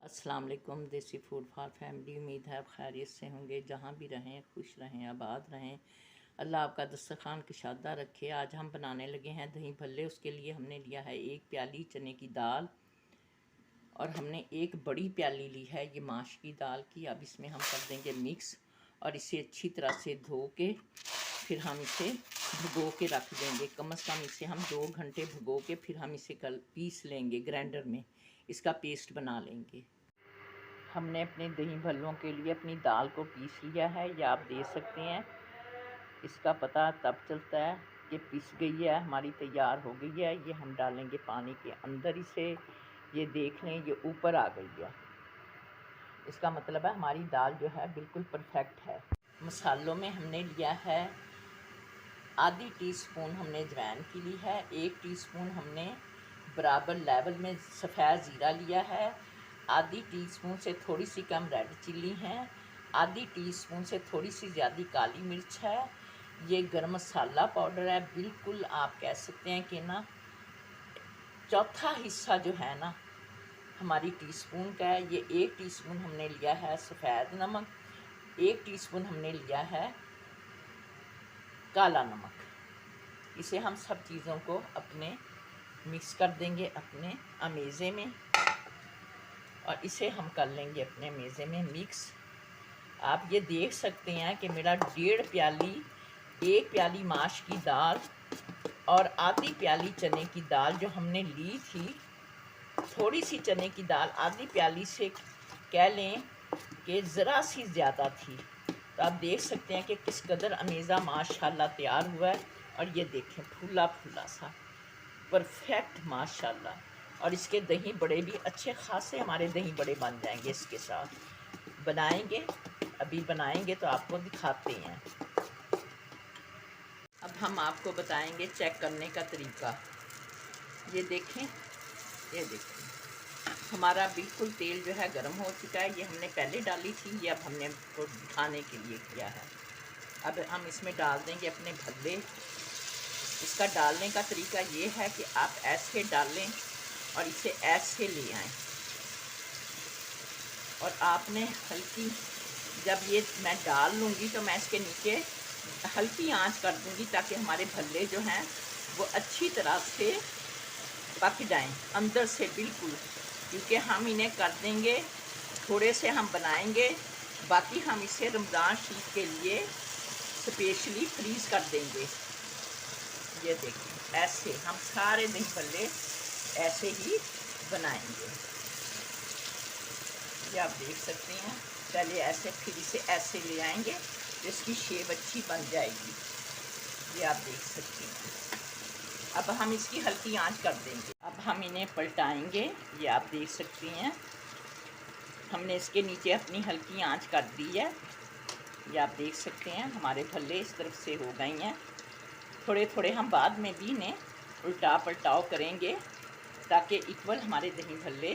अस्सलाम वालेकुम। देसी फूड फॉर फैमिली। उम्मीद है आप खैरियत से होंगे, जहाँ भी रहें खुश रहें, आबाद रहें। अल्लाह आपका दस्तरखान कुशादा रखे। आज हम बनाने लगे हैं दही भल्ले। उसके लिए हमने लिया है 1 प्याली चने की दाल और हमने 1 बड़ी प्याली ली है ये माश की दाल की। अब इसमें हम कर देंगे मिक्स और इसे अच्छी तरह से धो के फिर हम इसे भिगो के रख देंगे। कम से कम इसे हम 2 घंटे भिगो के फिर हम इसे कल पीस लेंगे, ग्राइंडर में इसका पेस्ट बना लेंगे। हमने अपने दही भल्लों के लिए अपनी दाल को पीस लिया है, या आप दे सकते हैं। इसका पता तब चलता है कि पिस गई है, हमारी तैयार हो गई है। ये हम डालेंगे पानी के अंदर इसे। ये देख लें, ये ऊपर आ गई है। इसका मतलब है हमारी दाल जो है बिल्कुल परफेक्ट है। मसालों में हमने लिया है आधी टीस्पून हमने अजवाइन की ली है। 1 टीस्पून हमने बराबर लेवल में सफ़ेद ज़ीरा लिया है। आधी टीस्पून से थोड़ी सी कम रेड चिल्ली हैं। आधी टीस्पून से थोड़ी सी ज़्यादा काली मिर्च है। ये गरम मसाला पाउडर है। बिल्कुल आप कह सकते हैं कि ना चौथा हिस्सा जो है ना हमारी टीस्पून का है। ये 1 टीस्पून हमने लिया है सफ़ेद नमक। 1 टीस्पून हमने लिया है काला नमक। इसे हम सब चीज़ों को अपने मिक्स कर देंगे अपने अमेज़े में और इसे हम कर लेंगे अपने मेज़े में मिक्स। आप ये देख सकते हैं कि मेरा 1.5 प्याली 1 प्याली माश की दाल और आधी प्याली चने की दाल जो हमने ली थी, थोड़ी सी चने की दाल आधी प्याली से कह लें कि ज़रा सी ज़्यादा थी। तो आप देख सकते हैं कि किस कदर अमेज़ा माशाल्लाह तैयार हुआ है। और ये देखें फूला फूला सा परफेक्ट माशाल्लाह। और इसके दही बड़े भी अच्छे खासे हमारे दही बड़े बन जाएंगे। इसके साथ बनाएंगे, अभी बनाएंगे तो आपको दिखाते हैं। अब हम आपको बताएंगे चेक करने का तरीका। ये देखें, ये देखें हमारा बिल्कुल तेल जो है गर्म हो चुका है। ये हमने पहले डाली थी, ये अब हमने उसको दिखाने के लिए किया है। अब हम इसमें डाल देंगे अपने भल्ले। इसका डालने का तरीका ये है कि आप ऐसे डालें और इसे ऐसे ले आएं और आपने हल्की, जब ये मैं डाल लूँगी तो मैं इसके नीचे हल्की आंच कर दूँगी ताकि हमारे भल्ले जो हैं वो अच्छी तरह से पक जाएं अंदर से बिल्कुल। क्योंकि हम इन्हें कर देंगे, थोड़े से हम बनाएंगे, बाकी हम इसे रमज़ान शरीफ के लिए स्पेशली फ्रीज़ कर देंगे। ये देखिए ऐसे हम सारे दही भल्ले ऐसे ही बनाएंगे। ये आप देख सकते हैं, पहले ऐसे फिर इसे ऐसे ले आएंगे तो इसकी शेप अच्छी बन जाएगी। ये आप देख सकते हैं। अब हम इसकी हल्की आंच कर देंगे। अब हम इन्हें पलटाएंगे। ये आप देख सकते हैं हमने इसके नीचे अपनी हल्की आंच कर दी है। ये आप देख सकते हैं हमारे भल्ले इस तरफ से हो गए हैं। थोड़े थोड़े हम बाद में भी इन्हें उल्टा पलटाव करेंगे ताकि इक्वल हमारे दही भल्ले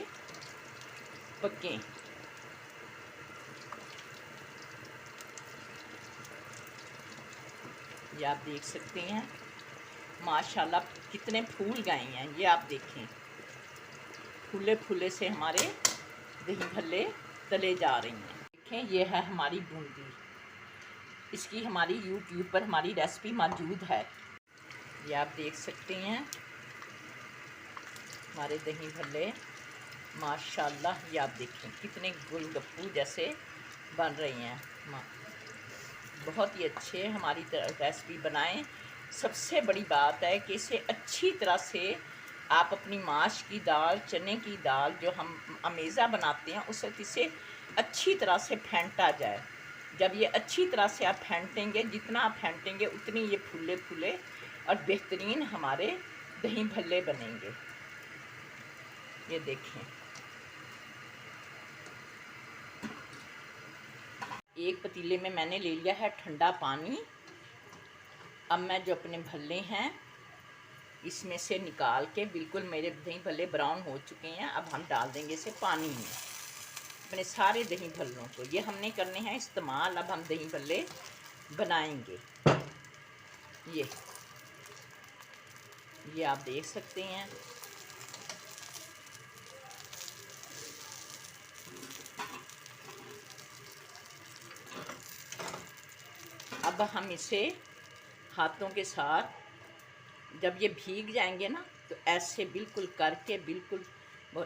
पकें। ये आप देख सकते हैं माशाल्लाह कितने फूल गए हैं। ये आप देखें फूले फूले से हमारे दही भल्ले तले जा रही हैं। देखें ये है हमारी बूंदी, इसकी हमारी यूट्यूब पर हमारी रेसिपी मौजूद है। ये आप देख सकते हैं हमारे दही भल्ले माशाल्लाह। ये आप देखें कितने गोलगप्पू जैसे बन रही हैं। बहुत ही अच्छे हमारी रेसिपी बनाएं। सबसे बड़ी बात है कि इसे अच्छी तरह से आप अपनी माश की दाल, चने की दाल जो हम अमेज़ा बनाते हैं उसे इसे अच्छी तरह से फेंटा जाए। जब ये अच्छी तरह से आप फेंटेंगे, जितना आप फेंटेंगे उतनी ये फूले फूले और बेहतरीन हमारे दही भल्ले बनेंगे। ये देखें एक पतीले में मैंने ले लिया है ठंडा पानी। अब मैं जो अपने भल्ले हैं इसमें से निकाल के, बिल्कुल मेरे दही भल्ले ब्राउन हो चुके हैं, अब हम डाल देंगे इसे पानी में अपने सारे दही भल्लों को। ये हमने करने हैं इस्तेमाल। अब हम दही भल्ले बनाएंगे। ये आप देख सकते हैं अब हम इसे हाथों के साथ जब ये भीग जाएंगे ना तो ऐसे बिल्कुल करके बिल्कुल,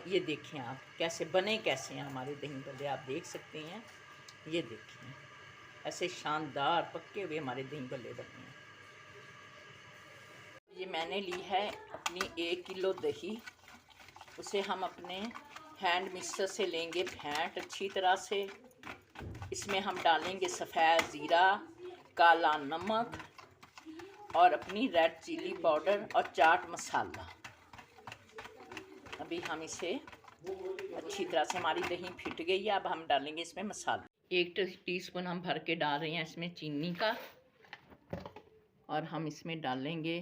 ये देखें आप कैसे बने, कैसे हैं हमारे दही भल्ले, आप देख सकते हैं। ये देखें ऐसे शानदार पक्के हुए हमारे दही भल्ले बने हैं। ये मैंने ली है अपनी 1 किलो दही, उसे हम अपने हैंड मिक्सर से लेंगे फेंट अच्छी तरह से। इसमें हम डालेंगे सफ़ेद ज़ीरा, काला नमक और अपनी रेड चिली पाउडर और चाट मसाला। अभी हम इसे अच्छी तरह से, हमारी दही फिट गई है। अब हम डालेंगे इसमें मसाला। 1 टीस्पून हम भर के डाल रहे हैं इसमें चीनी का, और हम इसमें डालेंगे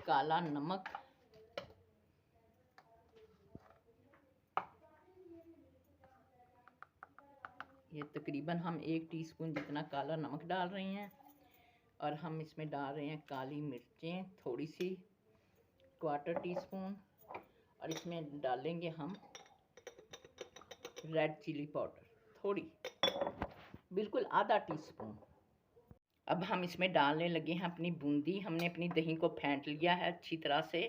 काला नमक, ये तकरीबन हम 1 टीस्पून जितना काला नमक डाल रहे हैं। और हम इसमें डाल रहे हैं काली मिर्चें थोड़ी सी, 1/4 टीस्पून। और इसमें डालेंगे हम रेड चिली पाउडर थोड़ी, बिल्कुल आधा टीस्पून। अब हम इसमें डालने लगे हैं अपनी बूंदी। हमने अपनी दही को फेंट लिया है अच्छी तरह से।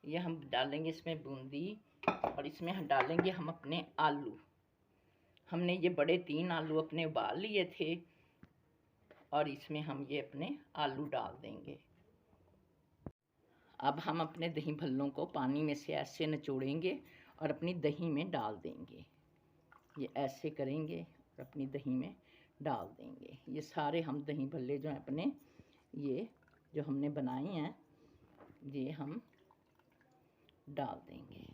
ये हम डालेंगे इसमें बूंदी, और इसमें हम डालेंगे हम अपने आलू। हमने ये बड़े 3 आलू अपने उबाल लिए थे, और इसमें हम ये अपने आलू डाल देंगे। अब हम अपने दही भल्लों को पानी में से ऐसे निचोड़ेंगे और अपनी दही में डाल देंगे। ये ऐसे करेंगे और अपनी दही में डाल देंगे। ये सारे हम दही भल्ले जो हैं अपने, ये जो हमने बनाए हैं, ये हम डाल देंगे।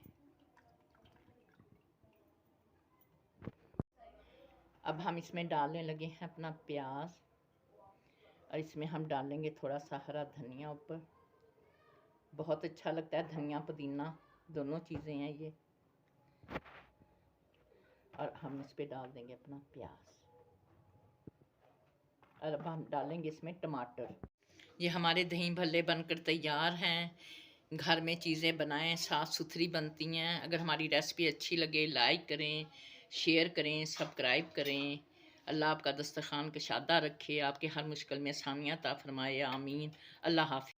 अब हम इसमें डालने लगे हैं अपना प्याज, और इसमें हम डालेंगे थोड़ा सा हरा धनिया ऊपर। बहुत अच्छा लगता है धनिया पुदीना, दोनों चीज़ें हैं ये। और हम इस पे डाल देंगे अपना प्याज, और अब हम डालेंगे इसमें टमाटर। ये हमारे दही भल्ले बनकर तैयार हैं। घर में चीज़ें बनाएं, साफ़ सुथरी बनती हैं। अगर हमारी रेसिपी अच्छी लगे लाइक करें, शेयर करें, सब्सक्राइब करें। अल्लाह आपका दस्तरखान कशादा रखे, आपके हर मुश्किल में आसानियाँ अता फरमाए, आमीन। अल्लाह हाफ़िज़।